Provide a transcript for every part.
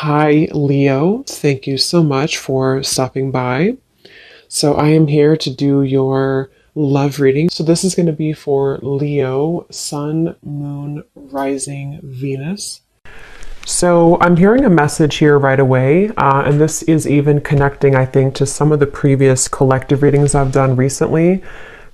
Hi, Leo. Thank you so much for stopping by. So, I am here to do your love reading. So, this is going to be for Leo, Sun, Moon, Rising, Venus. So, I'm hearing a message here right away, and this is even connecting, I think, to some of the previous collective readings I've done recently.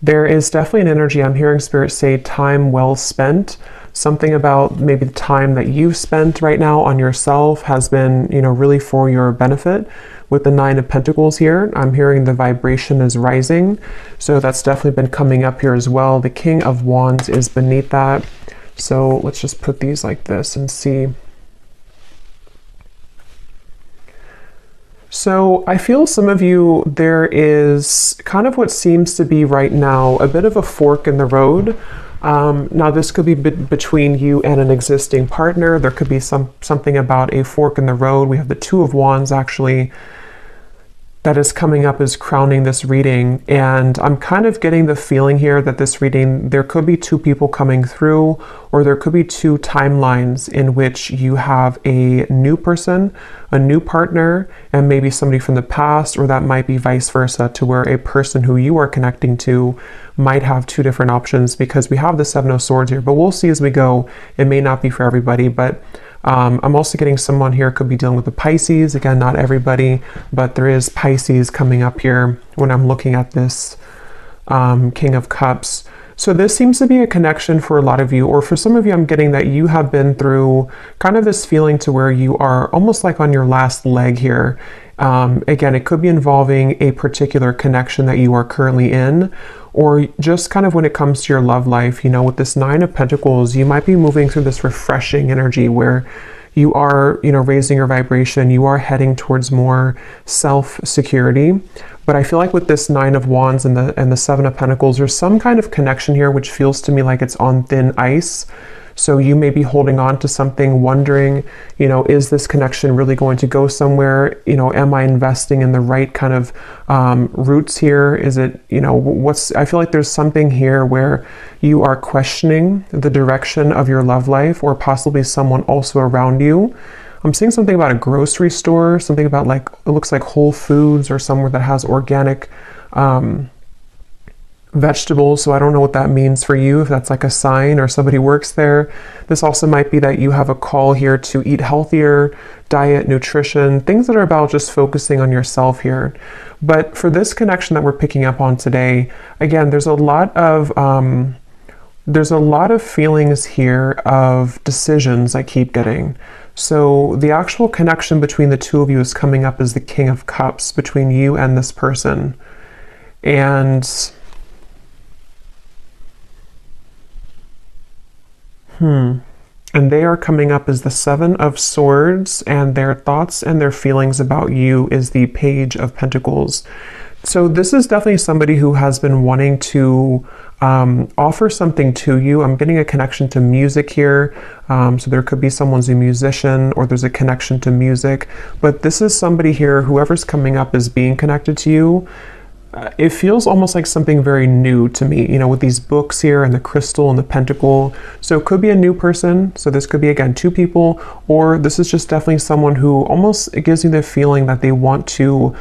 There is definitely an energy. I'm hearing Spirit say time well spent. Something about maybe the time that you've spent right now on yourself has been, really for your benefit. With the Nine of Pentacles here, I'm hearing the vibration is rising. So that's definitely been coming up here as well. The King of Wands is beneath that. So let's just put these like this and see. So I feel some of you, there is kind of what seems to be right now a bit of a fork in the road. Now this could be between you and an existing partner. There could be something about a fork in the road. We have the Two of Wands actually that is coming up as crowning this reading. And I'm kind of getting the feeling here that this reading, there could be two people coming through, or there could be two timelines in which you have a new person, a new partner, and maybe somebody from the past, or that might be vice versa, to where a person who you are connecting to might have two different options, because we have the Seven of Swords here, but we'll see as we go. It may not be for everybody, but I'm also getting someone here could be dealing with the Pisces. Again, not everybody, but there is Pisces coming up here when I'm looking at this King of Cups. So this seems to be a connection for a lot of you, or for some of you, I'm getting that you have been through kind of this feeling to where you are almost like on your last leg here. Again, it could be involving a particular connection that you are currently in, or just kind of when it comes to your love life. With this Nine of Pentacles, you might be moving through this refreshing energy where you are, raising your vibration, you are heading towards more self-security. But I feel like with this Nine of Wands and the Seven of Pentacles, there's some kind of connection here which feels to me like it's on thin ice. So you may be holding on to something, wondering, is this connection really going to go somewhere? Am I investing in the right kind of roots here? Is it, I feel like there's something here where you are questioning the direction of your love life, or possibly someone also around you. I'm seeing something about a grocery store, something about it looks like Whole Foods, or somewhere that has organic vegetables. So I don't know what that means for you, if that's like a sign or somebody works there. This also might be that you have a call here to eat healthier, diet, nutrition, things that are about just focusing on yourself here. But for this connection that we're picking up on today, again, there's a lot of feelings here of decisions I keep getting. So the actual connection between the two of you is coming up as the King of Cups between you and this person. And and they are coming up as the Seven of Swords, and their thoughts and their feelings about you is the Page of Pentacles. So this is definitely somebody who has been wanting to offer something to you. I'm getting a connection to music here. So there could be someone's a musician, or there's a connection to music. But this is somebody here, whoever's coming up as being connected to you. It feels almost like something very new to me, with these books here and the crystal and the pentacle. So it could be a new person. So this could be, again, two people, or this is just definitely someone who almost, it gives me the feeling that they want to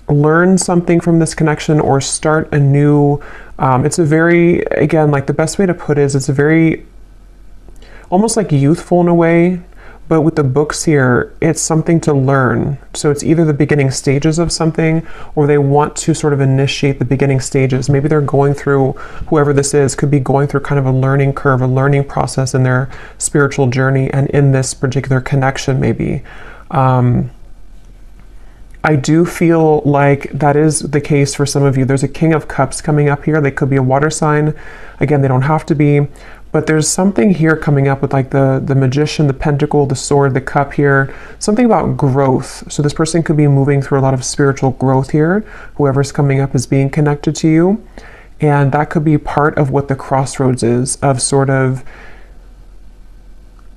learn something from this connection, or start a new, it's a very, again, the best way to put it is it's a very, almost like youthful in a way. But with the books here, it's something to learn. So it's either the beginning stages of something, or they want to sort of initiate the beginning stages. Maybe they're going through, whoever this is, could be going through kind of a learning curve, a learning process in their spiritual journey, and in this particular connection maybe. I do feel like that is the case for some of you. There's a King of Cups coming up here. They could be a water sign. Again, they don't have to be. But there's something here coming up with the Magician, the Pentacle, the Sword, the Cup here. Something about growth. So this person could be moving through a lot of spiritual growth here. Whoever's coming up is being connected to you. And that could be part of what the crossroads is, of sort of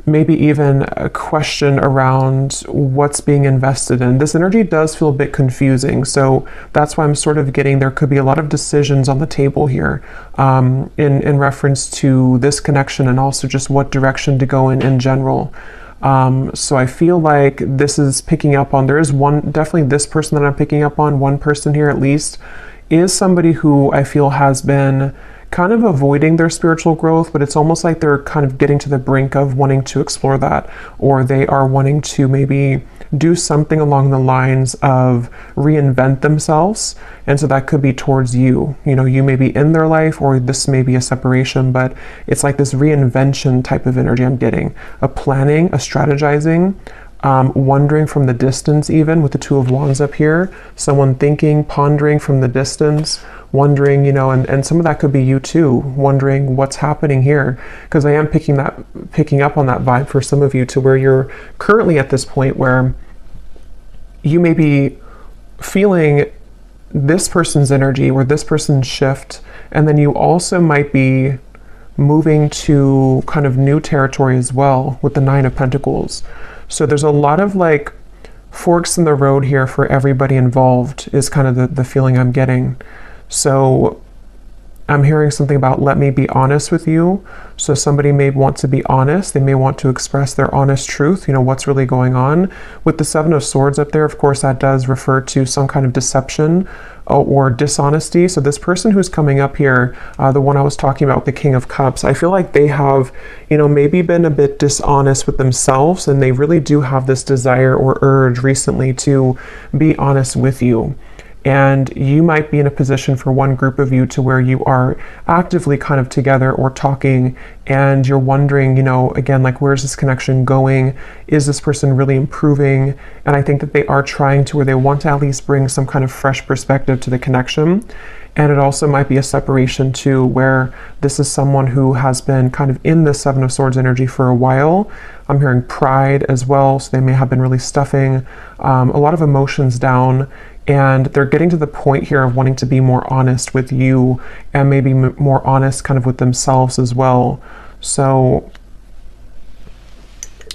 maybe even a question around what's being invested in. This energy does feel a bit confusing, so that's why I'm sort of getting there could be a lot of decisions on the table here in reference to this connection, and also just what direction to go in general. So I feel like this is picking up on, there is one, definitely this person that I'm picking up on, one person here at least, is somebody who I feel has been kind of avoiding their spiritual growth, but it's almost like they're kind of getting to the brink of wanting to explore that, or they are wanting to maybe do something along the lines of reinvent themselves. And so that could be towards you. You know, you may be in their life, or this may be a separation, but it's like this reinvention type of energy I'm getting. A planning, a strategizing, wondering from the distance, even with the Two of Wands up here. Someone thinking, pondering from the distance, wondering, you know, and some of that could be you too, wondering what's happening here. Because I am picking up on that vibe for some of you, to where you're currently at this point where you may be feeling this person's energy or this person's shift, and then you also might be moving to kind of new territory as well with the Nine of Pentacles. So there's a lot of like forks in the road here for everybody involved, is kind of the feeling I'm getting. So I'm hearing something about, let me be honest with you. So somebody may want to be honest. They may want to express their honest truth, you know, what's really going on. With the Seven of Swords up there, of course, that does refer to some kind of deception or dishonesty. So this person who's coming up here, the one I was talking about, the King of Cups, I feel like they have, you know, maybe been a bit dishonest with themselves, and they really do have this desire or urge recently to be honest with you. And you might be in a position for one group of you to where you are actively kind of together or talking, and you're wondering, you know, again, like, where's this connection going? Is this person really improving? And I think that they are trying to, or they want to at least bring some kind of fresh perspective to the connection. And it also might be a separation too, where this is someone who has been kind of in the Seven of Swords energy for a while. I'm hearing pride as well. So they may have been really stuffing a lot of emotions down. And they're getting to the point here of wanting to be more honest with you, and maybe more honest kind of with themselves as well. So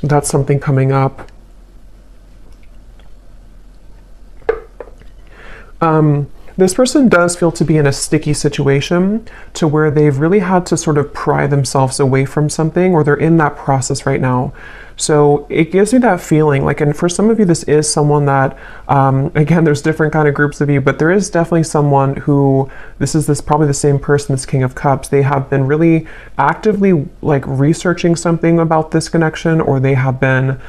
that's something coming up. This person does feel to be in a sticky situation, to where they've really had to sort of pry themselves away from something, or they're in that process right now. So it gives me that feeling like, and for some of you, this is someone that, again, there's different kind of groups of you, but there is definitely someone who, this is probably the same person, this King of Cups. They have been really actively like researching something about this connection, or they have been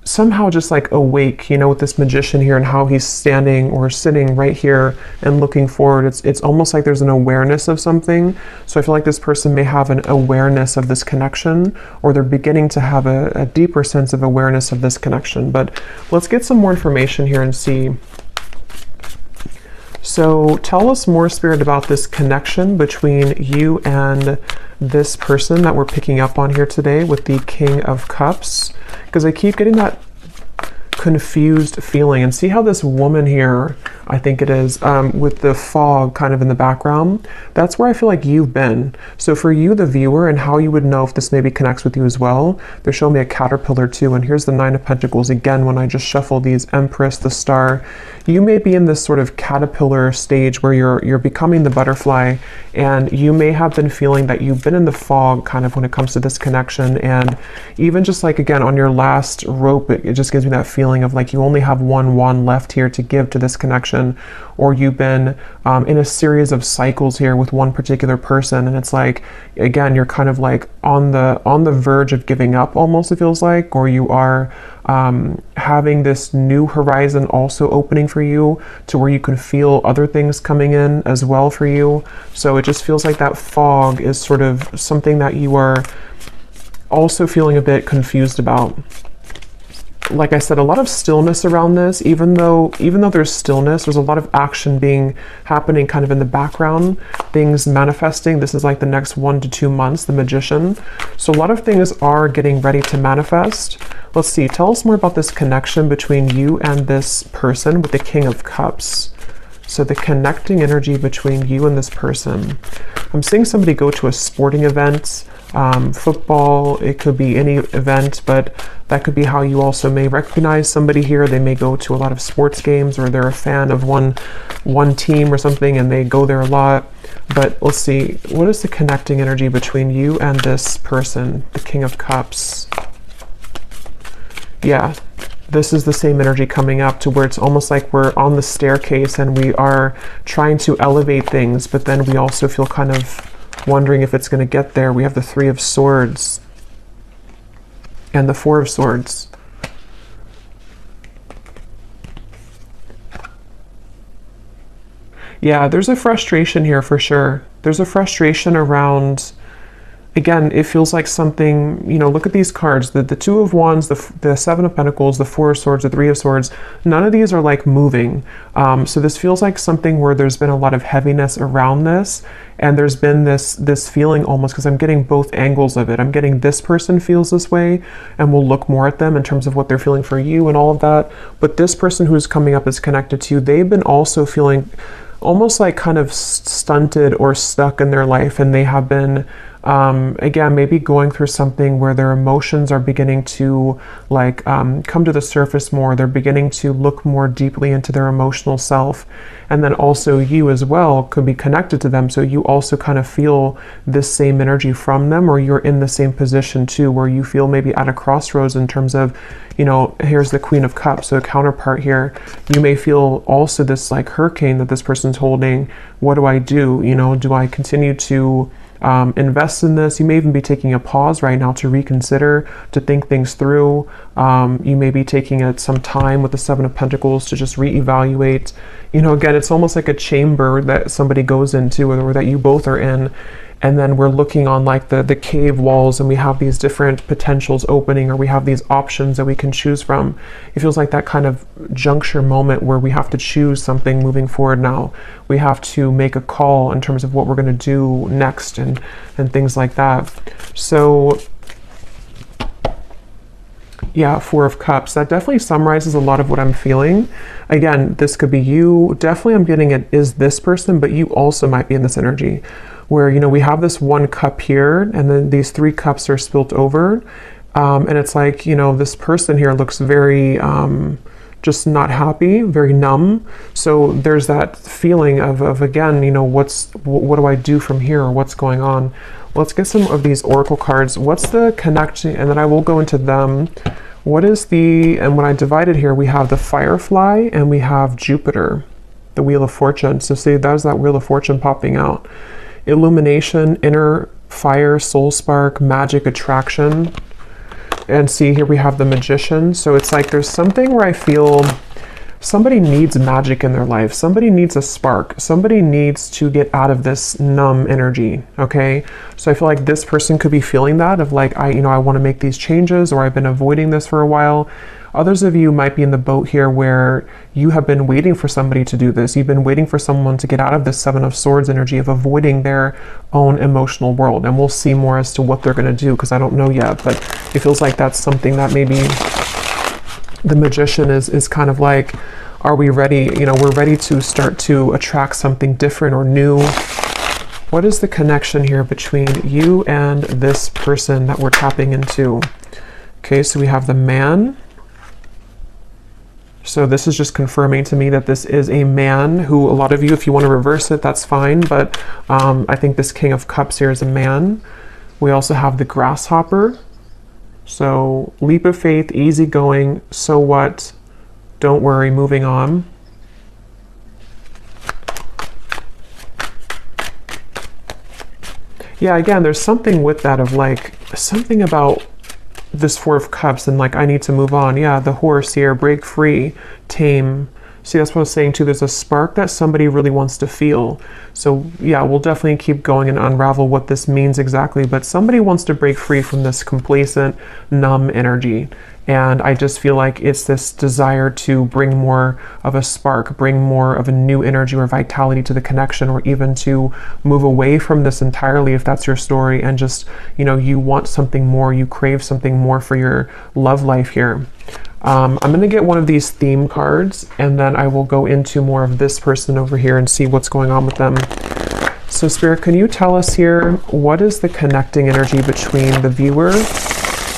somehow just like awake, you know, with this Magician here and how he's standing or sitting right here and looking forward. It's almost like there's an awareness of something. So I feel like this person may have an awareness of this connection, or they're beginning to have a deeper sense of awareness of this connection. But let's get some more information here and see. So tell us more, Spirit, about this connection between you and this person that we're picking up on here today with the King of Cups, because I keep getting that confused feeling. And see how this woman here, I think it is, with the fog kind of in the background, that's where I feel like you've been. So for you, the viewer, and how you would know if this maybe connects with you as well, they're showing me a caterpillar too, and here's the Nine of Pentacles again. When I just shuffle these, Empress, the Star, you may be in this sort of caterpillar stage where you're becoming the butterfly, and you may have been feeling that you've been in the fog kind of when it comes to this connection. And even just like, again, on your last rope, it just gives me that feeling of like you only have one wand left here to give to this connection, or you've been in a series of cycles here with one particular person, and it's like, again, you're kind of like on the verge of giving up almost, it feels like, or you are having this new horizon also opening for you, to where you can feel other things coming in as well for you. So it just feels like that fog is sort of something that you are also feeling a bit confused about. Like I said, a lot of stillness around this. Even though there's stillness, there's a lot of action happening kind of in the background, things manifesting. This is like the next 1 to 2 months, the Magician. So a lot of things are getting ready to manifest. Let's see, tell us more about this connection between you and this person with the King of Cups. So the connecting energy between you and this person. I'm seeing somebody go to a sporting event, football, it could be any event, but that could be how you also may recognize somebody here. They may go to a lot of sports games, or they're a fan of one team or something, and they go there a lot. But let's see, what is the connecting energy between you and this person, the King of Cups? Yeah, this is the same energy coming up to where it's almost like we're on the staircase and we are trying to elevate things, but then we also feel kind of wondering if it's going to get there. We have the Three of Swords and the Four of Swords. Yeah, there's a frustration here for sure. There's a frustration around, again, it feels like something, you know, look at these cards, the Two of Wands, the Seven of Pentacles, the Four of Swords, the Three of Swords. None of these are like moving. So this feels like something where there's been a lot of heaviness around this. And there's been this feeling almost, because I'm getting both angles of it. I'm getting this person feels this way, and we'll look more at them in terms of what they're feeling for you and all of that. But this person who's coming up is connected to you. They've been also feeling almost like kind of stunted or stuck in their life, and they have been again, maybe going through something where their emotions are beginning to like come to the surface more. They're beginning to look more deeply into their emotional self. And then also you as well could be connected to them. So you also kind of feel this same energy from them, or you're in the same position too, where you feel maybe at a crossroads in terms of, you know, here's the Queen of Cups, so a counterpart here. You may feel also this like hurricane that this person's holding. What do I do? You know, do I continue to invest in this? You may even be taking a pause right now to reconsider, to think things through. You may be taking some time with the Seven of Pentacles to just reevaluate. You know, again, it's almost like a chamber that somebody goes into, or that you both are in. And then we're looking on like the cave walls, and we have these different potentials opening, or we have these options that we can choose from. It feels like that kind of juncture moment where we have to choose something moving forward now. We have to make a call in terms of what we're going to do next, and things like that. So yeah, Four of Cups. That definitely summarizes a lot of what I'm feeling. Again, this could be you. Definitely I'm getting it is this person, but you also might be in this energy where, you know, we have this one cup here, and then these three cups are spilt over. And it's like, you know, this person here looks very just not happy, very numb. So there's that feeling of again, you know, what do I do from here, or what's going on? Let's get some of these oracle cards. What's the connection? And then I will go into them. What is and when I divide it here, we have the Firefly and we have Jupiter, the Wheel of Fortune. So see, that was that Wheel of Fortune popping out. Illumination, inner fire, soul spark, magic, attraction. And see, here we have the Magician. So it's like there's something where I feel somebody needs magic in their life. Somebody needs a spark. Somebody needs to get out of this numb energy, okay? So I feel like this person could be feeling that of like, I want to make these changes, or I've been avoiding this for a while. Others of you might be in the boat here where you have been waiting for somebody to do this. You've been waiting for someone to get out of this Seven of Swords energy of avoiding their own emotional world. And we'll see more as to what they're going to do, because I don't know yet, but it feels like that's something that maybe the Magician is kind of like, are we ready? You know, we're ready to start to attract something different or new. What is the connection here between you and this person that we're tapping into? Okay, so we have the Man. So this is just confirming to me that this is a man who, a lot of you, if you want to reverse it, that's fine. But I think this King of Cups here is a man. We also have the Grasshopper. So leap of faith, easygoing, so what? Don't worry, moving on. Yeah, again, there's something with that of like, something about this Four of Cups and like, I need to move on. Yeah, the Horse here, break free, tame. See, that's what I was saying too. There's a spark that somebody really wants to feel. So yeah, we'll definitely keep going and unravel what this means exactly. But somebody wants to break free from this complacent, numb energy. And I just feel like it's this desire to bring more of a spark, bring more of a new energy or vitality to the connection, or even to move away from this entirely if that's your story, and just, you know, you want something more, you crave something more for your love life here. I'm going to get one of these theme cards, and then I will go into more of this person over here and see what's going on with them. So Spirit, can you tell us here, what is the connecting energy between the viewer,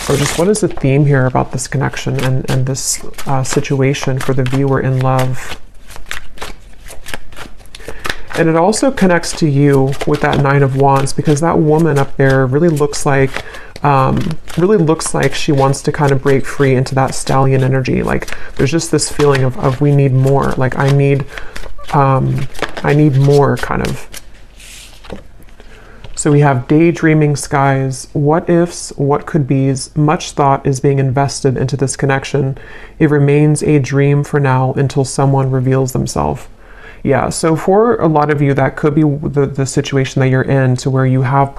or just what is the theme here about this connection and this situation for the viewer in love? And it also connects to you with that Nine of Wands, because that woman up there really looks like really looks like she wants to kind of break free into that stallion energy. Like there's just this feeling of we need more. Like I need more kind of. So we have daydreaming skies, what ifs, what could be's, much thought is being invested into this connection. It remains a dream for now until someone reveals themselves. Yeah, so for a lot of you, that could be the situation that you're in, to where you have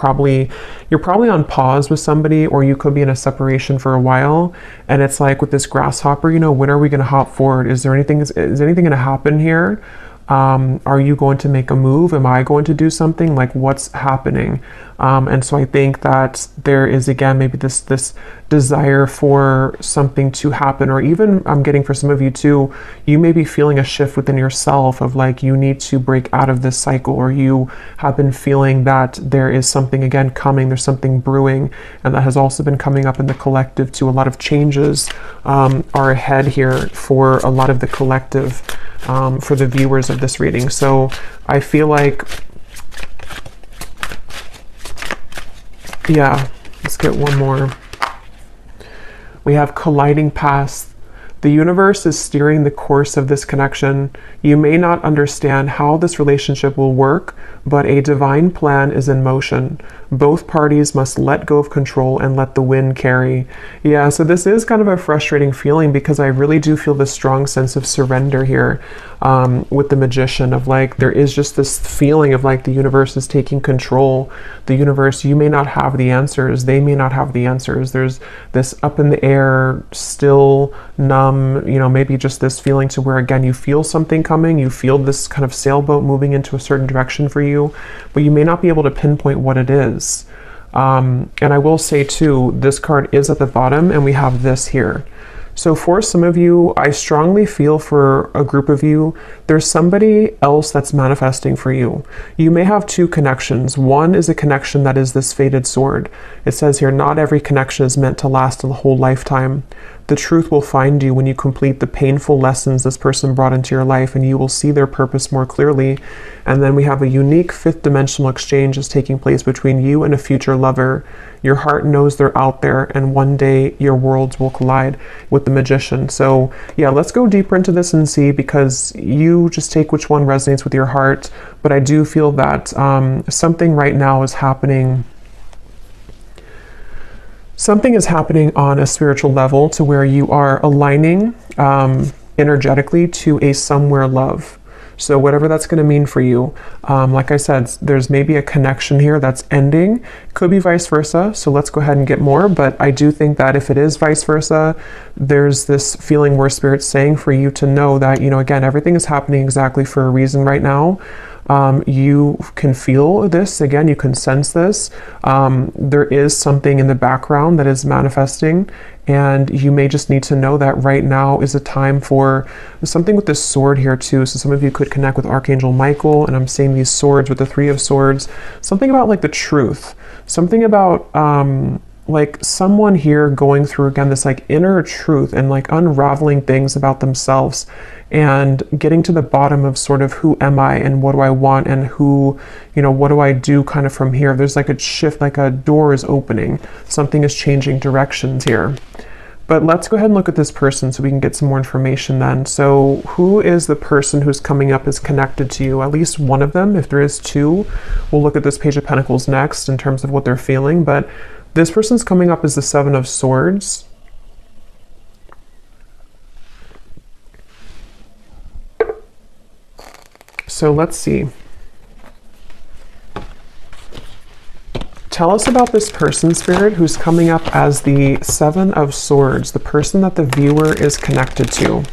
you're probably on pause with somebody, or you could be in a separation for a while. And it's like with this grasshopper, you know, when are we going to hop forward? Is anything going to happen here? Are you going to make a move? Am I going to do something? Like what's happening? And so I think that there is, again, maybe this desire for something to happen, or even I'm getting for some of you too, you may be feeling a shift within yourself of like, you need to break out of this cycle, or you have been feeling that there is something again coming, there's something brewing, and that has also been coming up in the collective too. A lot of changes are ahead here for a lot of the collective, for the viewers of this reading. So I feel like, yeah, let's get one more. We have colliding paths. The universe is steering the course of this connection. You may not understand how this relationship will work, but a divine plan is in motion. Both parties must let go of control and let the wind carry. Yeah, so this is kind of a frustrating feeling, because I really do feel this strong sense of surrender here with the Magician, of like, there is just this feeling of like the universe is taking control. The universe, you may not have the answers, they may not have the answers. There's this up in the air, still, numb, you know, maybe just this feeling to where, again, you feel something coming, you feel this kind of sailboat moving into a certain direction for you, but you may not be able to pinpoint what it is. And I will say too, this card is at the bottom, and we have this here. So for some of you, I strongly feel for a group of you, there's somebody else that's manifesting for you. You may have two connections. One is a connection that is this fated sword. It says here, not every connection is meant to last a whole lifetime. The truth will find you when you complete the painful lessons this person brought into your life, and you will see their purpose more clearly. And then we have a unique fifth dimensional exchange is taking place between you and a future lover. Your heart knows they're out there, and one day your worlds will collide with the Magician. So yeah, let's go deeper into this and see, because you just take which one resonates with your heart. But I do feel that something right now is happening. Something is happening on a spiritual level, to where you are aligning energetically to a somewhere love. So whatever that's going to mean for you, like I said, there's maybe a connection here that's ending. Could be vice versa. So let's go ahead and get more. But I do think that if it is vice versa, there's this feeling where Spirit's saying for you to know that, you know, again, everything is happening exactly for a reason right now. You can feel this, again, you can sense this. There is something in the background that is manifesting, and you may just need to know that right now is a time for something with this sword here too. So some of you could connect with Archangel Michael, and I'm seeing these swords with the Three of Swords. Something about like the truth, something about like someone here going through, again, this like inner truth and like unraveling things about themselves and getting to the bottom of sort of who am I and what do I want, and who, you know, what do I do kind of from here. There's like a shift, like a door is opening, something is changing directions here. But let's go ahead and look at this person so we can get some more information then. So who is the person who's coming up as connected to you? At least one of them. If there is two, we'll look at this Page of Pentacles next in terms of what they're feeling. But this person's coming up as the Seven of Swords. So let's see. Tell us about this person, Spirit, who's coming up as the Seven of Swords, the person that the viewer is connected to.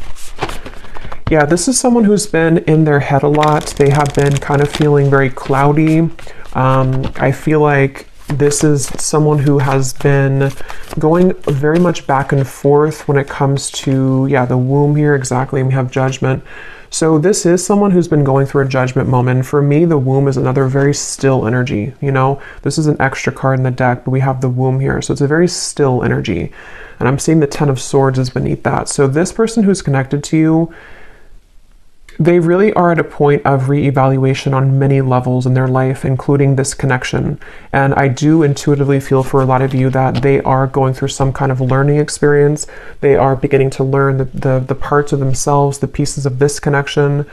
Yeah, this is someone who's been in their head a lot. They have been kind of feeling very cloudy. I feel like this is someone who has been going very much back and forth when it comes to, yeah, the womb here, exactly, and we have Judgment. So this is someone who's been going through a judgment moment. For me, the womb is another very still energy. You know, this is an extra card in the deck, but we have the womb here. So it's a very still energy. And I'm seeing the Ten of Swords is beneath that. So this person who's connected to you, They really are at a point of reevaluation on many levels in their life, including this connection. And I do intuitively feel for a lot of you that they are going through some kind of learning experience. They are beginning to learn the parts of themselves, the pieces of this connection.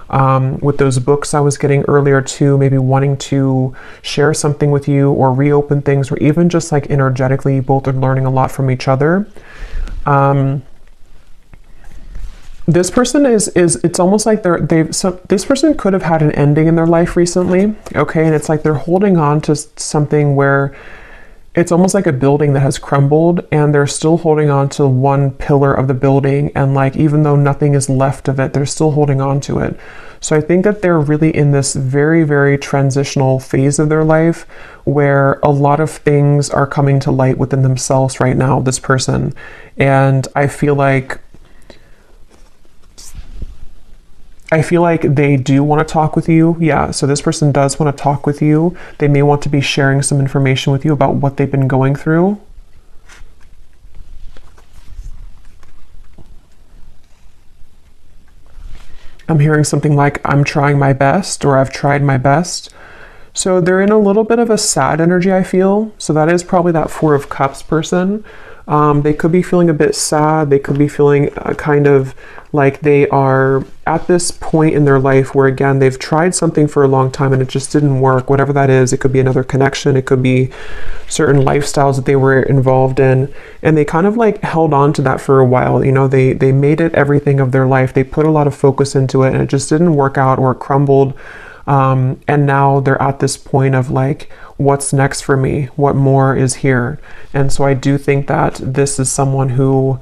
With those books I was getting earlier too, maybe wanting to share something with you or reopen things, or even just like energetically, both are learning a lot from each other. This person it's almost like this person could have had an ending in their life recently, okay? And it's like they're holding on to something where it's almost like a building that has crumbled, and they're still holding on to one pillar of the building, and like even though nothing is left of it, they're still holding on to it. So I think that they're really in this very, very transitional phase of their life where a lot of things are coming to light within themselves right now, this person. And I feel like they do want to talk with you. Yeah, so this person does want to talk with you. They may want to be sharing some information with you about what they've been going through. I'm hearing something like, I'm trying my best, or I've tried my best. So they're in a little bit of a sad energy, I feel. So that is probably that Four of Cups person. They could be feeling a bit sad. They could be feeling kind of like they are at this point in their life where, again, they've tried something for a long time and it just didn't work, whatever that is. It could be another connection. It could be certain lifestyles that they were involved in. And they kind of like held on to that for a while. You know, they made it everything of their life. They put a lot of focus into it and it just didn't work out, or it crumbled. And now they're at this point of like, what's next for me? What more is here? And so I do think that this is someone who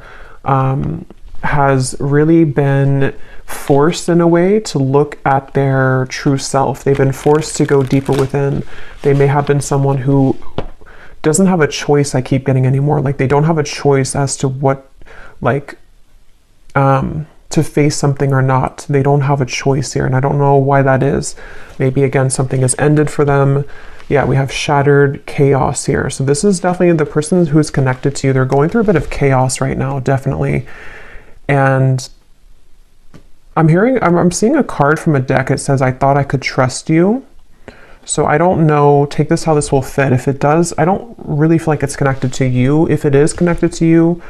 has really been forced in a way to look at their true self. They've been forced to go deeper within. They may have been someone who doesn't have a choice, I keep getting anymore. Like they don't have a choice as to what, like, to face something or not. They don't have a choice here, and I don't know why that is. Maybe again something has ended for them. Yeah, we have shattered chaos here. So this is definitely the person who's connected to you. They're going through a bit of chaos right now, definitely. And I'm seeing a card from a deck. It says, I thought I could trust you. So I don't know, take this how this will fit. If it does, I don't really feel like it's connected to you. If it is connected to you,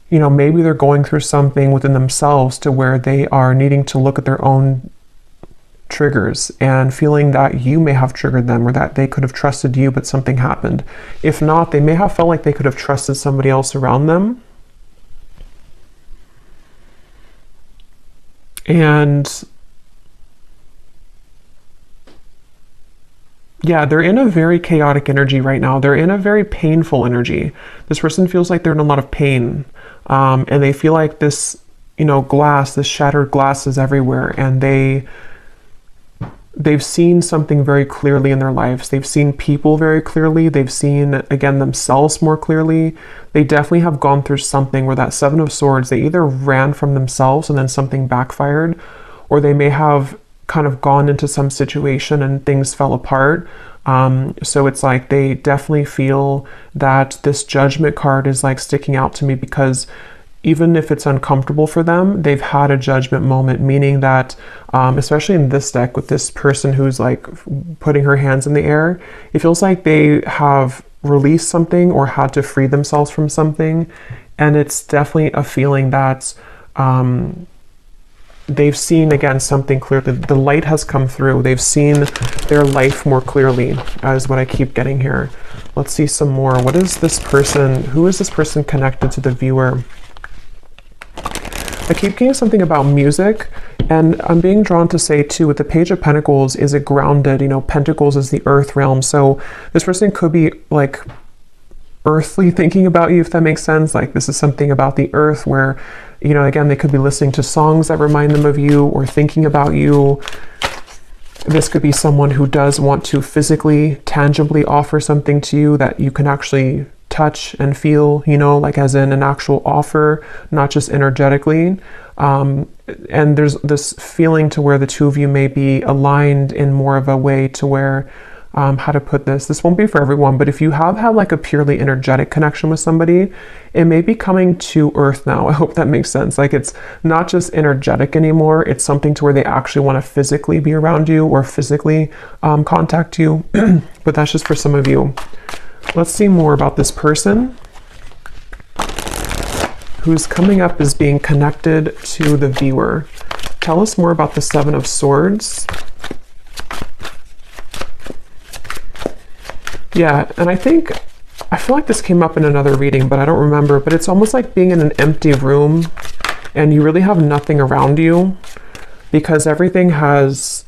you know, maybe they're going through something within themselves to where they are needing to look at their own triggers and feeling that you may have triggered them, or that they could have trusted you, but something happened. If not, they may have felt like they could have trusted somebody else around them. And yeah, they're in a very chaotic energy right now. They're in a very painful energy. This person feels like they're in a lot of pain. And they feel like this, you know, this shattered glass is everywhere. And they've seen something very clearly in their lives. They've seen people very clearly. They've seen, again, themselves more clearly. They definitely have gone through something where that Seven of Swords, they either ran from themselves and then something backfired, or they may have kind of gone into some situation and things fell apart. So it's like they definitely feel that this Judgment card is like sticking out to me, because even if it's uncomfortable for them, they've had a judgment moment, meaning that, especially in this deck with this person who's like putting her hands in the air, it feels like they have released something or had to free themselves from something. And it's definitely a feeling that they've seen, again, something clearly. The light has come through. They've seen their life more clearly, is what I keep getting here. Let's see some more. What is this person? Who is this person connected to the viewer? I keep getting something about music, and I'm being drawn to say too, with the Page of Pentacles, is it grounded? You know, Pentacles is the earth realm. So this person could be like earthly thinking about you, if that makes sense. Like this is something about the earth where, you know, again, they could be listening to songs that remind them of you or thinking about you. This could be someone who does want to physically, tangibly offer something to you that you can actually touch and feel, you know, like as in an actual offer, not just energetically. And there's this feeling to where the two of you may be aligned in more of a way to where how to put this. This won't be for everyone, but if you have had like a purely energetic connection with somebody, it may be coming to earth now. I hope that makes sense. Like it's not just energetic anymore. It's something to where they actually want to physically be around you or physically contact you. But that's just for some of you. Let's see more about this person who's coming up as being connected to the viewer. Tell us more about the Seven of Swords. Yeah, and I feel like this came up in another reading, but I don't remember, but it's almost like being in an empty room and you really have nothing around you because everything has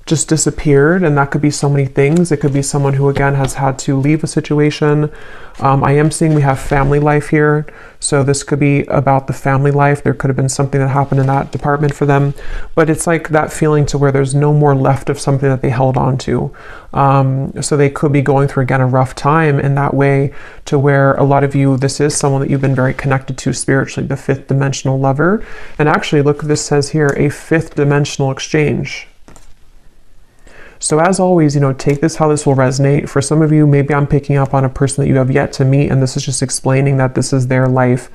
just disappeared, and that could be so many things. It could be someone who again has had to leave a situation. I am seeing we have family life here, so this could be about the family life. There could have been something that happened in that department for them, but it's like that feeling to where there's no more left of something that they held on to. So they could be going through again a rough time in that way, to where a lot of you, this is someone that you've been very connected to spiritually, the fifth dimensional lover. And actually look, this says here, a fifth dimensional exchange. So as always, you know, take this how this will resonate. For some of you, maybe I'm picking up on a person that you have yet to meet, and this is just explaining that this is their life.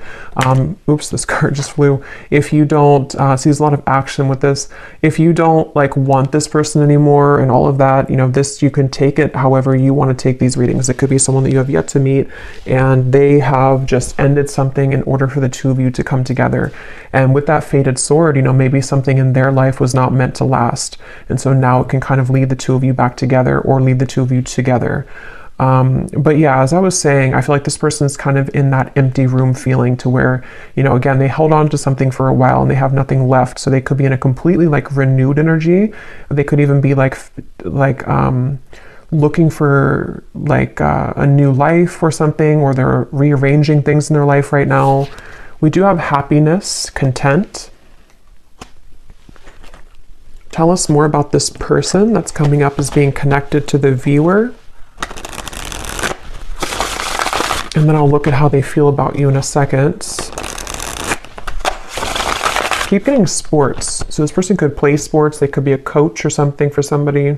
Oops, this card just flew. If you don't, see there's a lot of action with this. If you don't like want this person anymore and all of that, you know, this, you can take it however you want to take these readings. It could be someone that you have yet to meet and they have just ended something in order for the two of you to come together. And with that fated sword, you know, maybe something in their life was not meant to last. And so now it can kind of lead the two of you back together or lead the two of you together. But yeah, as I was saying, I feel like this person's kind of in that empty room feeling, to where, you know, again, they held on to something for a while and they have nothing left. So they could be in a completely like renewed energy. They could even be like looking for like a new life or something, or they're rearranging things in their life right now. We do have happiness, content. Tell us more about this person that's coming up as being connected to the viewer. And then I'll look at how they feel about you in a second. Keep getting sports. So this person could play sports. They could be a coach or something for somebody.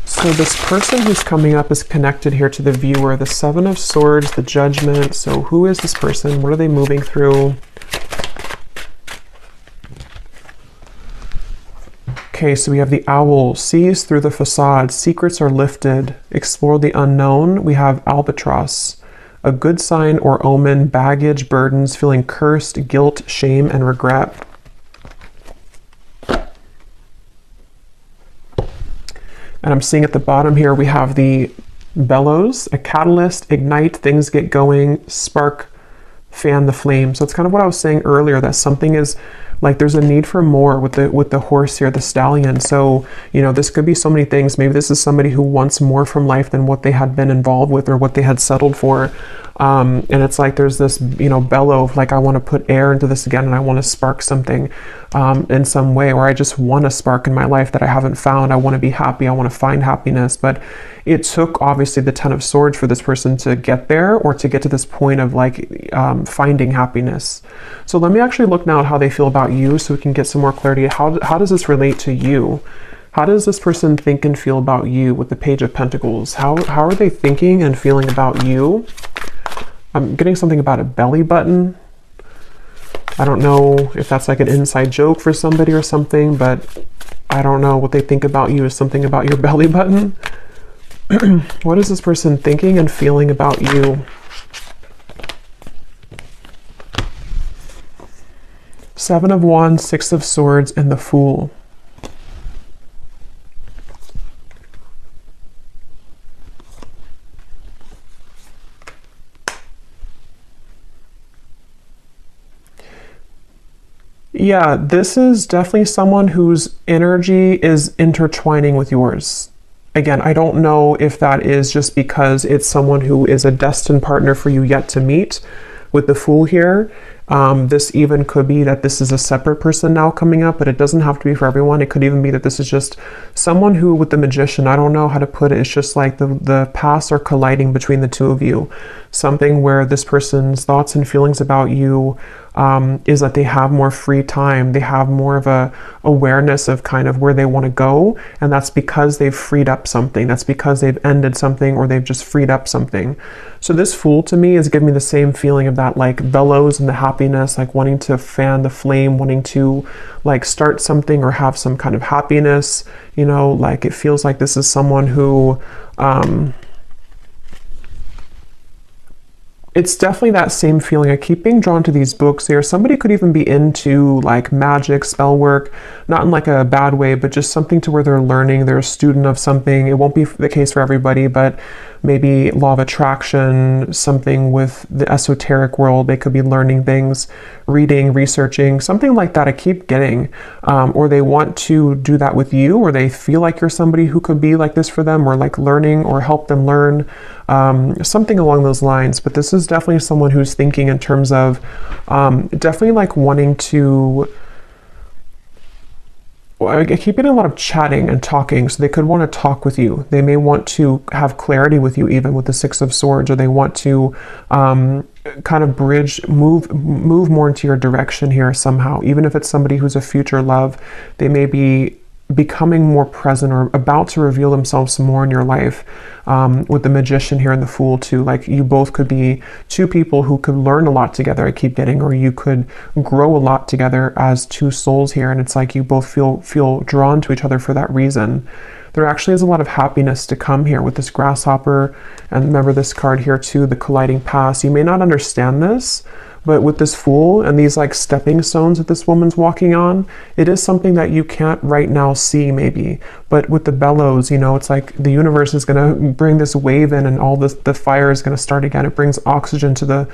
So this person who's coming up is connected here to the viewer, the Seven of Swords, the Judgment. So who is this person? What are they moving through? Okay, so we have the Owl, sees through the facade, secrets are lifted, explore the unknown. We have Albatross, a good sign or omen, baggage, burdens, feeling cursed, guilt, shame, and regret. And I'm seeing at the bottom here, we have the Bellows, a catalyst, ignite, things get going, spark, fan the flame. So it's kind of what I was saying earlier, that something is like, there's a need for more with the horse here, the stallion. So, you know, this could be so many things. Maybe this is somebody who wants more from life than what they had been involved with or what they had settled for. And it's like there's this, you know, bellow of like, I want to put air into this again, and I want to spark something in some way, or I just want a spark in my life that I haven't found. I want to be happy. I want to find happiness. But it took obviously the Ten of Swords for this person to get there, or to get to this point of like finding happiness. So let me actually look now at how they feel about you, so we can get some more clarity. How does this relate to you? How does this person think and feel about you with the Page of Pentacles? How are they thinking and feeling about you? I'm getting something about a belly button. I don't know if that's like an inside joke for somebody or something, but I don't know what they think about you is something about your belly button. What is this person thinking and feeling about you? Seven of Wands, Six of Swords, and the Fool. Yeah, this is definitely someone whose energy is intertwining with yours. Again, I don't know if that is just because it's someone who is a destined partner for you yet to meet with the Fool here. This even could be that this is a separate person now coming up, but it doesn't have to be for everyone. It could even be that this is just someone who, with the Magician, I don't know how to put it, it's just like the paths are colliding between the two of you. Something where this person's thoughts and feelings about you is that they have more free time. They have more of a awareness of kind of where they want to go. And that's because they've freed up something. That's because they've ended something, or they've just freed up something. So this Fool to me is giving me the same feeling of that like bellows and the happiness, like wanting to fan the flame, wanting to like start something or have some kind of happiness, you know, like it feels like this is someone who, it's definitely that same feeling. I keep being drawn to these books here. Somebody could even be into like magic, spell work, not in like a bad way, but just something to where they're learning, they're a student of something. It won't be the case for everybody, but maybe law of attraction, something with the esoteric world. They could be learning things, reading, researching, something like that. I keep getting, or they want to do that with you, or they feel like you're somebody who could be like this for them, or like learning or help them learn, something along those lines. But this is definitely someone who's thinking in terms of definitely like wanting to, I keep getting a lot of chatting and talking, so they could want to talk with you. They may want to have clarity with you, even with the Six of Swords, or they want to kind of bridge, move more into your direction here somehow. Even if it's somebody who's a future love, they may be becoming more present or about to reveal themselves some more in your life. With the Magician here and the Fool too, like you both could be two people who could learn a lot together, I keep getting, or you could grow a lot together as two souls here, and it's like you both feel drawn to each other for that reason. There actually is a lot of happiness to come here with this Grasshopper, and remember this card here too, the colliding paths. You may not understand this, but with this Fool and these like stepping stones that this woman's walking on, it is something that you can't right now see maybe. But with the bellows, you know, it's like the universe is going to bring this wave in, and all this, the fire is going to start again. It brings oxygen to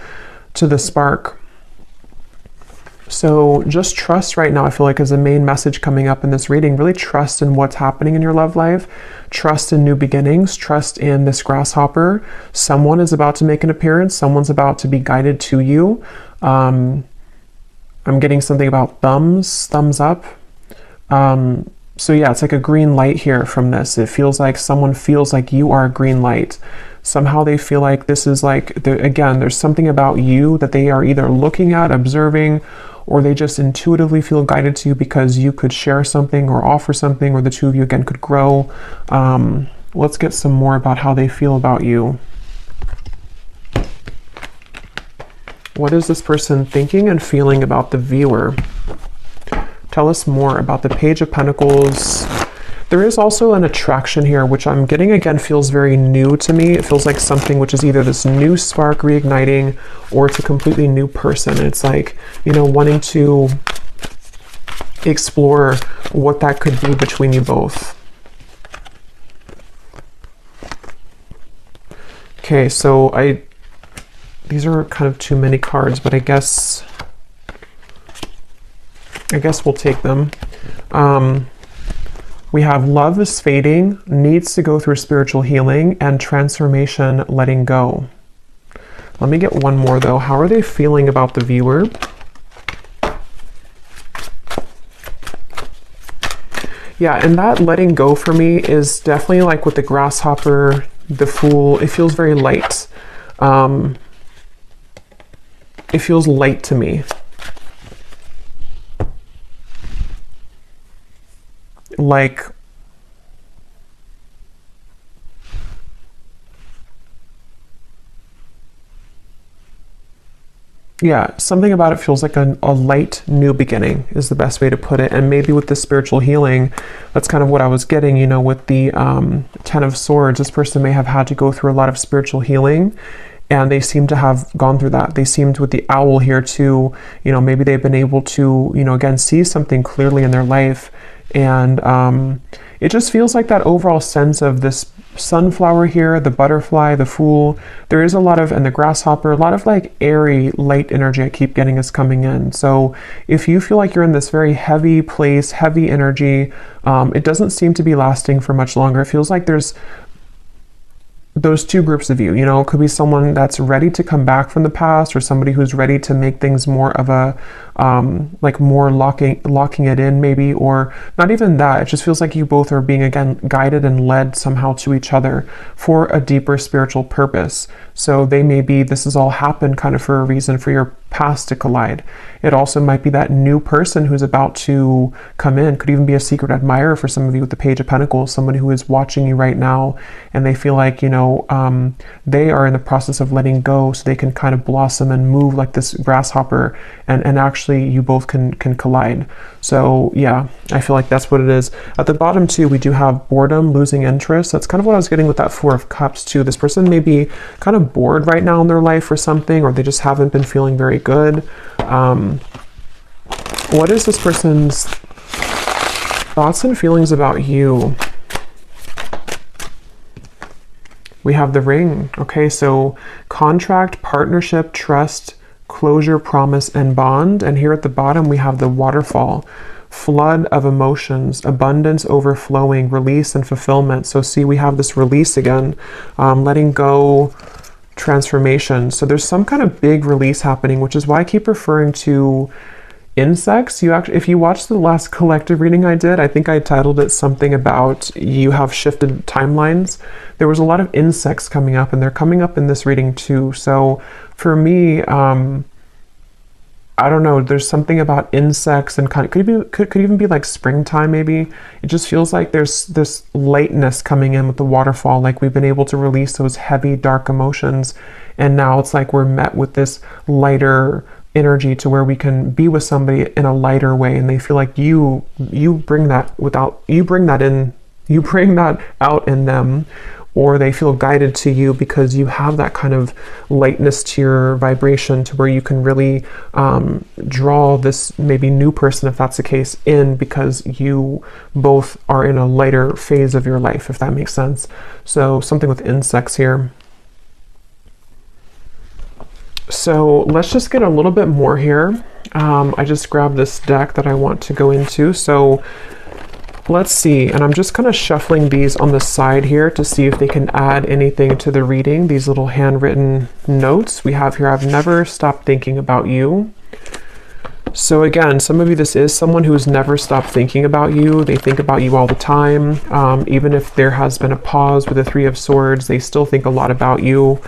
the spark. So just trust right now, I feel like, is the main message coming up in this reading. Really trust in what's happening in your love life. Trust in new beginnings. Trust in this Grasshopper. Someone is about to make an appearance. Someone's about to be guided to you. I'm getting something about thumbs up. So yeah, it's like a green light here from this. It feels like someone feels like you are a green light. Somehow they feel like this is like, again, there's something about you that they are either looking at, observing, or they just intuitively feel guided to you because you could share something or offer something, or the two of you again could grow. Let's get some more about how they feel about you. What is this person thinking and feeling about the viewer? Tell us more about the Page of Pentacles. There is also an attraction here, which I'm getting again feels very new to me. It feels like something which is either this new spark reigniting, or it's a completely new person. It's like, you know, wanting to explore what that could be between you both. Okay, so these are kind of too many cards, but I guess we'll take them. We have love is fading, needs to go through spiritual healing, and transformation, letting go. Let me get one more though. How are they feeling about the viewer? Yeah, and that letting go for me is definitely like with the Grasshopper, the Fool. It feels very light. It feels light to me. Like, yeah, something about it feels like a light new beginning is the best way to put it. And maybe with the spiritual healing, that's kind of what I was getting, you know, with the Ten of Swords. This person may have had to go through a lot of spiritual healing, and they seem to have gone through that. They seemed with the Owl here to, you know, maybe they've been able to, you know, again, see something clearly in their life. And it just feels like that overall sense of this sunflower here, the butterfly, the Fool. There is a lot of, and the Grasshopper, a lot of like airy, light energy I keep getting is coming in. So if you feel like you're in this very heavy place, heavy energy, it doesn't seem to be lasting for much longer. It feels like there's those two groups of you. You know, it could be someone that's ready to come back from the past, or somebody who's ready to make things more of a like more locking it in maybe, or not even that. It just feels like you both are being again guided and led somehow to each other for a deeper spiritual purpose. So they may be, this has all happened kind of for a reason for your past to collide. It also might be that new person who's about to come in. Could even be a secret admirer for some of you with the Page of Pentacles, somebody who is watching you right now and they feel like, you know, they are in the process of letting go so they can kind of blossom and move like this grasshopper, and actually you both can collide. So yeah, I feel like that's what it is. At the bottom too, we do have boredom, losing interest. That's kind of what I was getting with that Four of Cups too. This person may be kind of bored right now in their life or something, or they just haven't been feeling very good. What is this person's thoughts and feelings about you? We have the Ring. Okay, so contract, partnership, trust, closure, promise, and bond. And here at the bottom, we have the Waterfall. Flood of emotions, abundance overflowing, release and fulfillment. So see, we have this release again, letting go, transformation. So there's some kind of big release happening, which is why I keep referring to insects. You actually, if you watched the last collective reading I did, I think I titled it something about you have shifted timelines. There was a lot of insects coming up, and they're coming up in this reading too. So for me, I don't know, there's something about insects, and kind of could even be like springtime maybe. It just feels like there's this lightness coming in with the waterfall, like we've been able to release those heavy dark emotions, and now it's like we're met with this lighter energy to where we can be with somebody in a lighter way, and they feel like you bring that out in them, or they feel guided to you because you have that kind of lightness to your vibration to where you can really draw this maybe new person, if that's the case, in, because you both are in a lighter phase of your life, if that makes sense. So something with insects here. So let's just get a little bit more here. I just grabbed this deck that I want to go into. So let's see, and I'm just kind of shuffling these on the side here to see if they can add anything to the reading. These little handwritten notes we have here. I've never stopped thinking about you. So again, some of you, this is someone who's never stopped thinking about you. They think about you all the time. Even if there has been a pause with the Three of Swords, they still think a lot about you.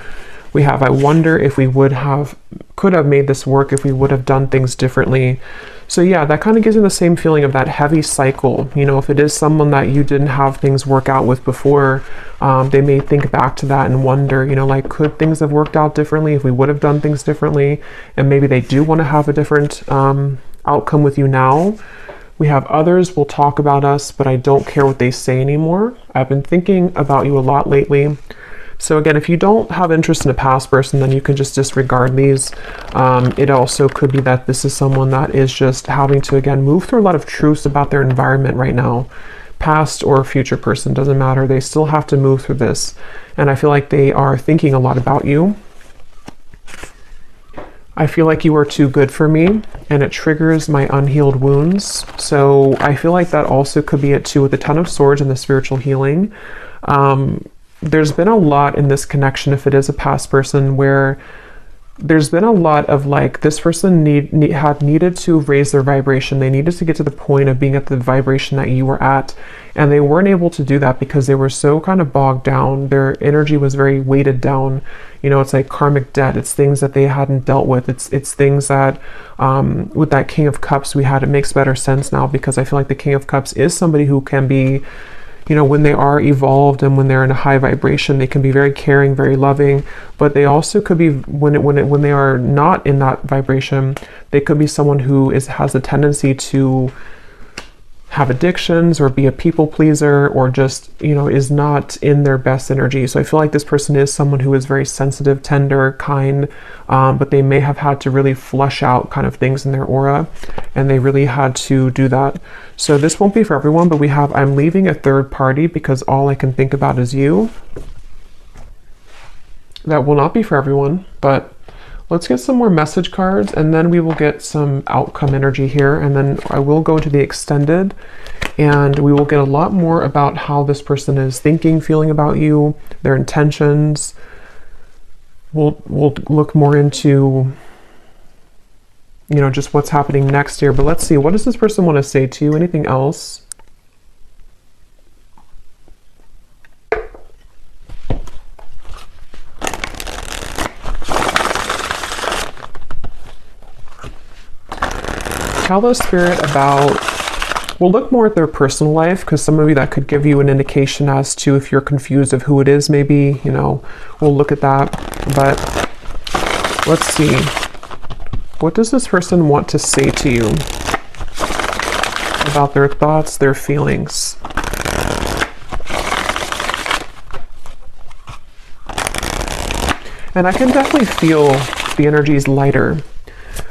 We have, I wonder if we could have made this work if we would have done things differently. So yeah, that kind of gives you the same feeling of that heavy cycle. You know, if it is someone that you didn't have things work out with before, they may think back to that and wonder, you know, like, could things have worked out differently if we would have done things differently? And maybe they do want to have a different outcome with you now. We have others will talk about us, but I don't care what they say anymore. I've been thinking about you a lot lately. So again, if you don't have interest in a past person, then you can just disregard these. It also could be that this is someone that is just having to, again, move through a lot of truths about their environment right now. Past or future person, doesn't matter. They still have to move through this. And I feel like they are thinking a lot about you. I feel like you are too good for me, and it triggers my unhealed wounds. So I feel like that also could be it too, with the Ten of Swords and the spiritual healing. There's been a lot in this connection, if it is a past person, where there's been a lot of like, this person had needed to raise their vibration. They needed to get to the point of being at the vibration that you were at, and they weren't able to do that because they were so kind of bogged down. Their energy was very weighted down. You know, it's like karmic debt. It's things that they hadn't dealt with. It's things that with that King of Cups we had, it makes better sense now, because I feel like the King of Cups is somebody who can be, you know, when they are evolved and when they're in a high vibration, they can be very caring, very loving, but they also could be, when they are not in that vibration, they could be someone who has a tendency to have addictions or be a people pleaser, or just, you know, is not in their best energy. So I feel like this person is someone who is very sensitive, tender, kind, but they may have had to really flush out kind of things in their aura, and they really had to do that. So this won't be for everyone, but we have, I'm leaving a third party because all I can think about is you. That will not be for everyone, but Let's get some more message cards, and then we will get some outcome energy here, and then I will go to the extended, and we will get a lot more about how this person is thinking, feeling about you, their intentions. We'll look more into, you know, just what's happening next here. But let's see, what does this person want to say to you? Anything else? Tell the spirit about, we'll look more at their personal life, because some of you, that could give you an indication as to if you're confused of who it is, maybe, you know, we'll look at that. But let's see, what does this person want to say to you about their thoughts, their feelings? And I can definitely feel the energies lighter.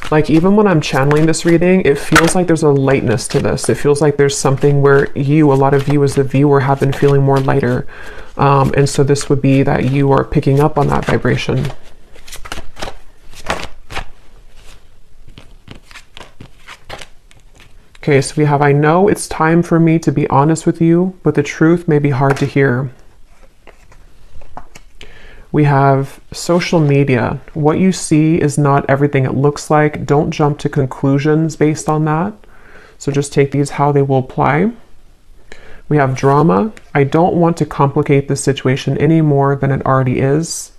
Like, even when I'm channeling this reading, it feels like there's a lightness to this. It feels like there's something where you, a lot of you as the viewer, have been feeling more lighter. And so this would be that you are picking up on that vibration. Okay, so we have, I know it's time for me to be honest with you, but the truth may be hard to hear. We have social media. What you see is not everything it looks like. Don't jump to conclusions based on that. So just take these how they will apply. We have drama. I don't want to complicate the situation any more than it already is.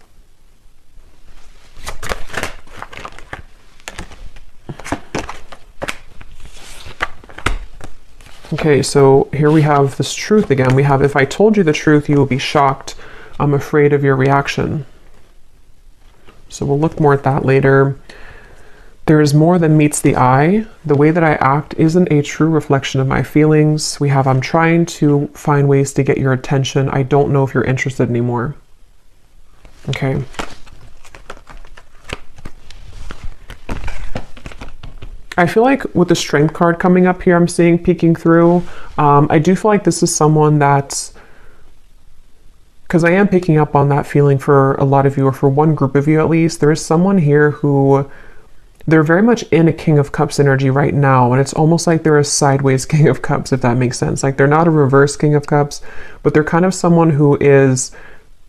Okay, so here we have this truth again. We have, if I told you the truth, you will be shocked. I'm afraid of your reaction. So we'll look more at that later. There is more than meets the eye. The way that I act isn't a true reflection of my feelings. We have, I'm trying to find ways to get your attention. I don't know if you're interested anymore. Okay. I feel like with the strength card coming up here, I'm seeing peeking through. I do feel like this is someone that's, because I am picking up on that feeling for a lot of you, or for one group of you at least. There is someone here who, they're very much in a King of Cups energy right now, and it's almost like they're a sideways King of Cups, if that makes sense. Like, they're not a reverse King of Cups, but they're kind of someone who is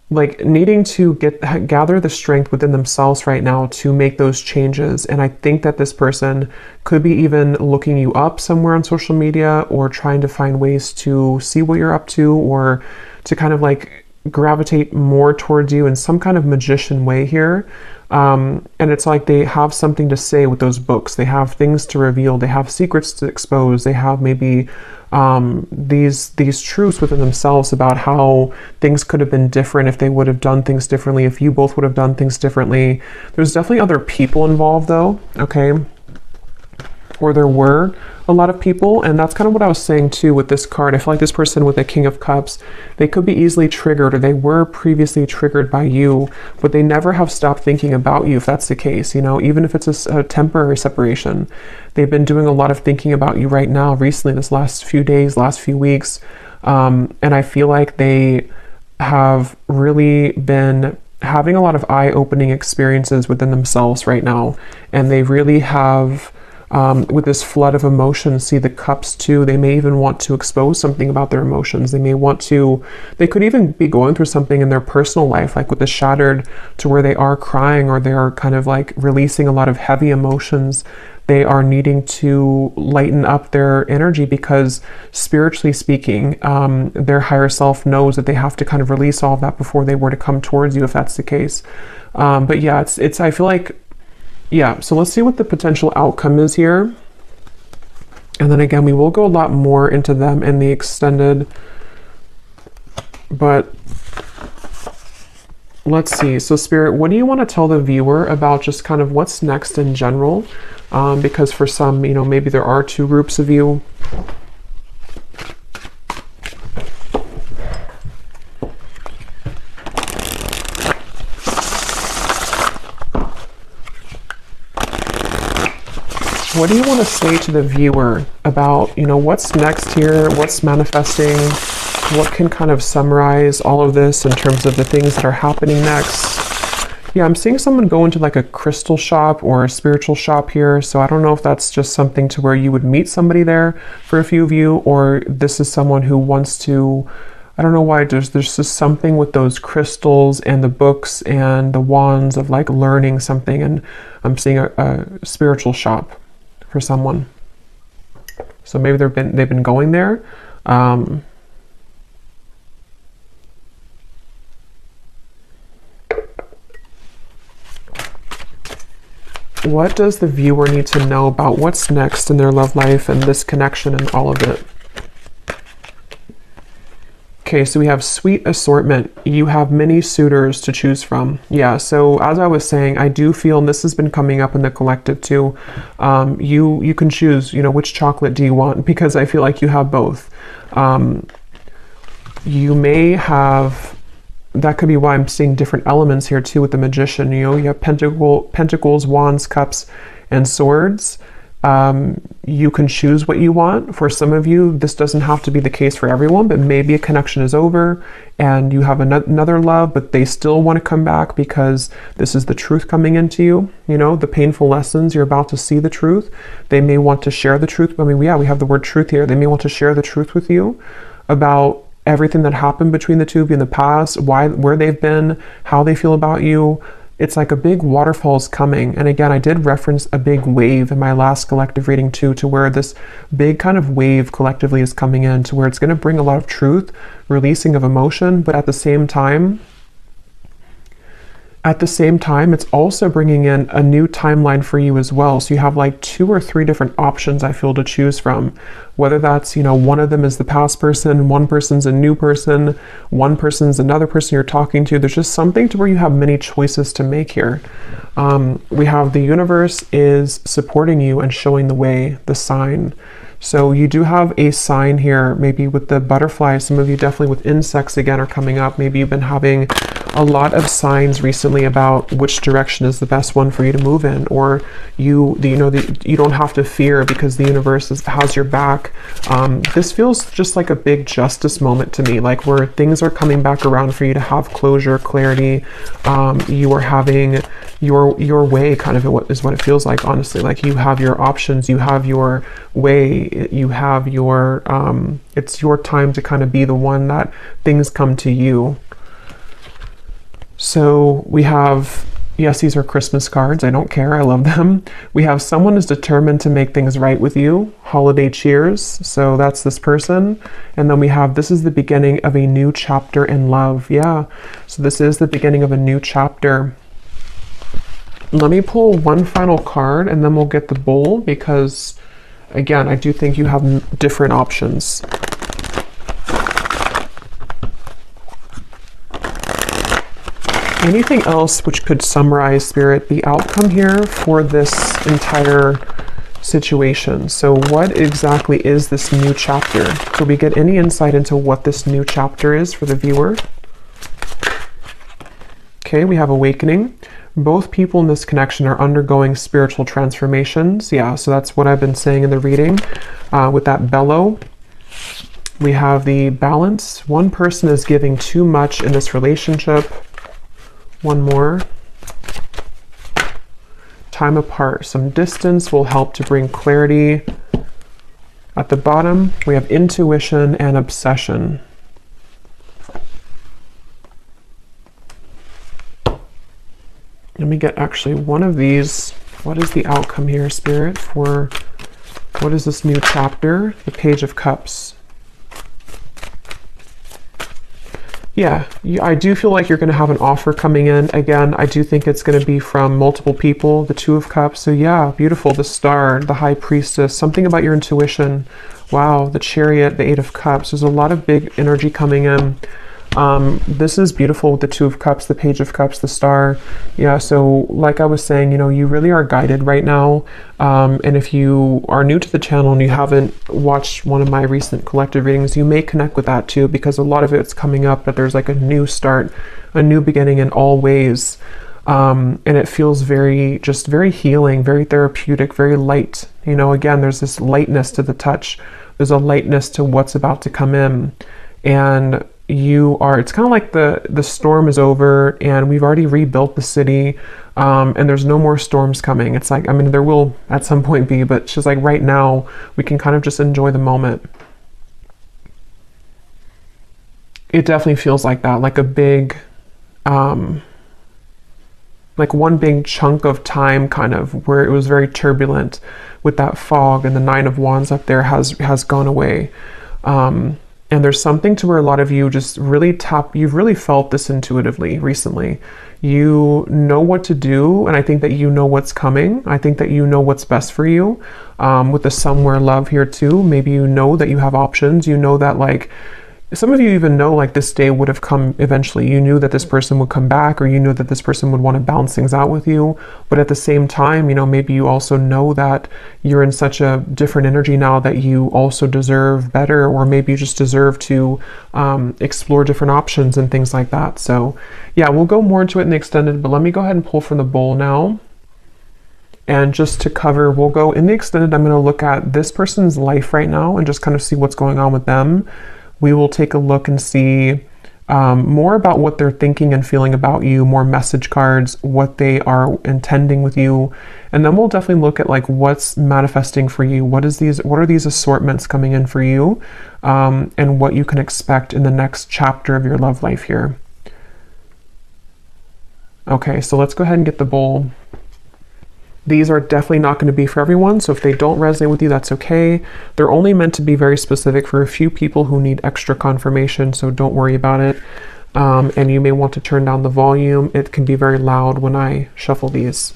like needing to gather the strength within themselves right now to make those changes. And I think that this person could be even looking you up somewhere on social media, or trying to find ways to see what you're up to, or to kind of like gravitate more towards you in some kind of magician way here. And it's like they have something to say with those books. They have things to reveal. They have secrets to expose. They have maybe these truths within themselves about how things could have been different if they would have done things differently, if you both would have done things differently. There's definitely other people involved though, okay? Or there were a lot of people, and that's kind of what I was saying too with this card. I feel like this person with a King of Cups, they could be easily triggered, or they were previously triggered by you, but they never have stopped thinking about you, if that's the case. You know, even if it's a temporary separation, they've been doing a lot of thinking about you right now, recently, this last few days, last few weeks. And I feel like they have really been having a lot of eye-opening experiences within themselves right now, and they really have, with this flood of emotions, see the cups too. They may even want to expose something about their emotions. They may want to, they could even be going through something in their personal life, like with the shattered, to where they are crying, or they are kind of like releasing a lot of heavy emotions. They are needing to lighten up their energy, because spiritually speaking, their higher self knows that they have to kind of release all of that before they were to come towards you, if that's the case. But yeah, it's I feel like, yeah, so let's see what the potential outcome is here. And then again, we will go a lot more into them in the extended. But let's see. So Spirit, what do you want to tell the viewer about just kind of what's next in general? Because for some, you know, maybe there are two groups of you. What do you want to say to the viewer about, you know, what's next here, what's manifesting, what can kind of summarize all of this in terms of the things that are happening next? Yeah, I'm seeing someone go into like a crystal shop or a spiritual shop here. So I don't know if that's just something to where you would meet somebody there for a few of you, or this is someone who wants to, I don't know why, there's just something with those crystals and the books and the wands of like learning something. And I'm seeing a spiritual shop for someone. So maybe they've been going there. What does the viewer need to know about what's next in their love life and this connection and all of it? Okay, so we have sweet assortment. You have many suitors to choose from. Yeah, so as I was saying, I do feel, and this has been coming up in the collective too, you can choose, which chocolate do you want, because I feel like you have both. You may have, that could be why I'm seeing different elements here too with the magician. You have pentacles, wands, cups, and swords. You can choose what you want. For some of you, this doesn't have to be the case for everyone, but maybe a connection is over and you have another love, but they still want to come back because this is the truth coming into you. The painful lessons, you're about to see the truth. They may want to share the truth. I mean, yeah, we have the word truth here. They may want to share the truth with you about everything that happened between the two of you in the past, where they've been, how they feel about you. It's like a big waterfall is coming. And again, I did reference a big wave in my last collective reading too, to where this big kind of wave collectively is coming in, to where it's going to bring a lot of truth, releasing of emotion, but at the same time, it's also bringing in a new timeline for you as well. So you have like 2 or 3 different options, I feel, to choose from. Whether that's, one of them is the past person, one person's a new person, one person's another person you're talking to. There's just something to where you have many choices to make here. We have the universe is supporting you and showing the way, the sign. So you do have a sign here, maybe with the butterfly. Some of you definitely with insects again are coming up. Maybe you've been having a lot of signs recently about which direction is the best one for you to move in, or you don't have to fear because the universe has your back. This feels just like a big justice moment to me, like where things are coming back around for you to have closure, clarity. You are having your way, kind of is what it feels like, honestly. Like you have your options, you have your way, you have your it's your time to kind of be the one that things come to you. So we have, yes, these are Christmas cards. I don't care. I love them. We have someone is determined to make things right with you. Holiday cheers. So that's this person. And then we have, this is the beginning of a new chapter in love. Yeah. So this is the beginning of a new chapter. Let me pull one final card and then we'll get the bowl, because again, I do think you have different options. Anything else which could summarize, Spirit, the outcome here for this entire situation? So what exactly is this new chapter? Could we get any insight into what this new chapter is for the viewer? Okay, we have awakening. Both people in this connection are undergoing spiritual transformations. Yeah, so that's what I've been saying in the reading with that bellow. We have the balance. One person is giving too much in this relationship. One more. Time apart. Some distance will help to bring clarity. At the bottom, we have intuition and obsession. Let me get actually one of these. What is the outcome here, Spirit, for what is this new chapter? The Page of Cups. Yeah, I do feel like you're going to have an offer coming in. Again, I do think it's going to be from multiple people, the Two of Cups. So yeah, beautiful. The Star, the High Priestess, something about your intuition. Wow, the Chariot, the Eight of Cups. There's a lot of big energy coming in. This is beautiful with the Two of Cups, the Page of Cups, the Star. Yeah, so like I was saying, you really are guided right now. And if you are new to the channel and you haven't watched one of my recent collective readings, you may connect with that too, because a lot of it's coming up that there's like a new start, a new beginning in all ways. And it feels very healing, very therapeutic, very light. Again, there's this lightness to the touch. There's a lightness to what's about to come in. And it's kind of like the storm is over and we've already rebuilt the city, and there's no more storms coming. It's like, I mean, there will at some point be, but it's just like right now we can kind of just enjoy the moment. It definitely feels like that, like a big, like one big chunk of time kind of where it was very turbulent with that fog, and the Nine of Wands up there has gone away. And there's something to where a lot of you just really you've really felt this intuitively recently. You know what to do, and I think that you know what's coming. I think that you know what's best for you. With the somewhere love here too, maybe you know that you have options. You know that, like, some of you even know, like, this day would have come eventually. You knew that this person would come back, or you knew that this person would want to balance things out with you. But at the same time, you know, maybe you also know that you're in such a different energy now that you also deserve better, or maybe you just deserve to explore different options and things like that. So yeah, we'll go more into it in the extended, but let me go ahead and pull from the bowl now. And just to cover, we'll go in the extended. I'm going to look at this person's life right now and just kind of see what's going on with them. We will take a look and see more about what they're thinking and feeling about you, more message cards, what they are intending with you. And then we'll definitely look at, like, what's manifesting for you. What are these assortments coming in for you, and what you can expect in the next chapter of your love life here. Okay, so let's go ahead and get the bowl. These are definitely not going to be for everyone, so if they don't resonate with you, that's okay. They're only meant to be very specific for a few people who need extra confirmation, so don't worry about it. And you may want to turn down the volume. It can be very loud when I shuffle these.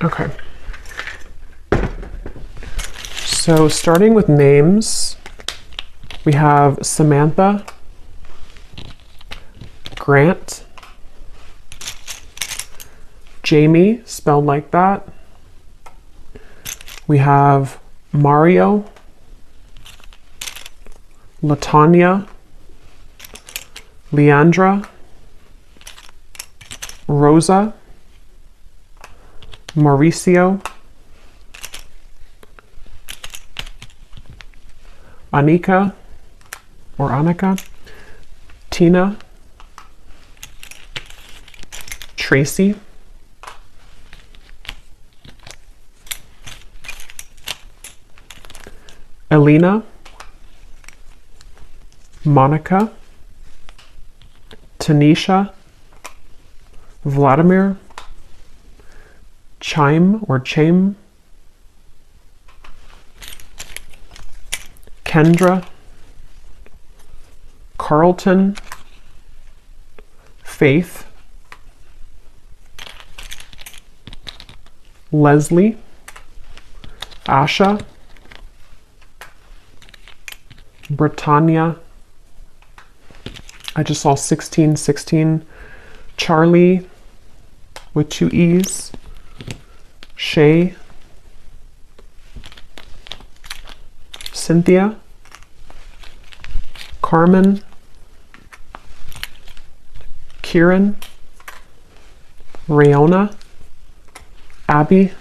Okay. So starting with names, we have Samantha, Grant, Jamie, spelled like that. We have Mario, Latanya, Leandra, Rosa, Mauricio, Anika, or Annika, Tina, Tracy, Elena, Monica, Tanisha, Vladimir, Chime or Chaim, Kendra, Carlton, Faith, Leslie, Asha, Britannia, I just saw 1616, Charlie with 2 E's, Shay, Cynthia, Carmen, Kieran, Rayona, Abby,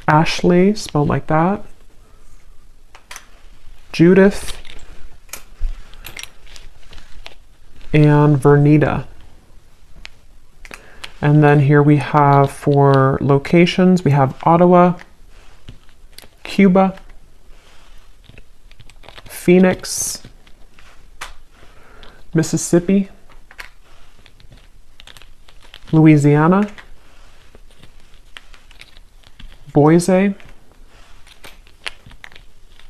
Ashley, spelled like that, Judith, and Vernita. And then here we have for locations, we have Ottawa, Cuba, Phoenix, Mississippi, Louisiana, Boise,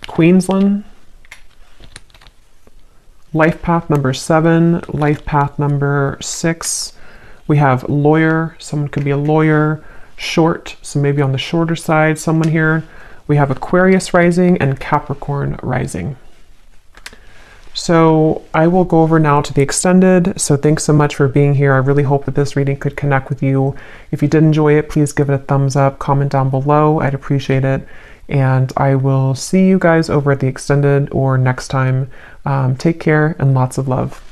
Queensland, life path number 7, life path number 6, We have lawyer, someone could be a lawyer, short, so maybe on the shorter side, someone here. We have Aquarius rising and Capricorn rising. So I will go over now to the extended. So thanks so much for being here. I really hope that this reading could connect with you. If you did enjoy it, please give it a thumbs up, comment down below. I'd appreciate it. And I will see you guys over at the extended or next time. Take care and lots of love.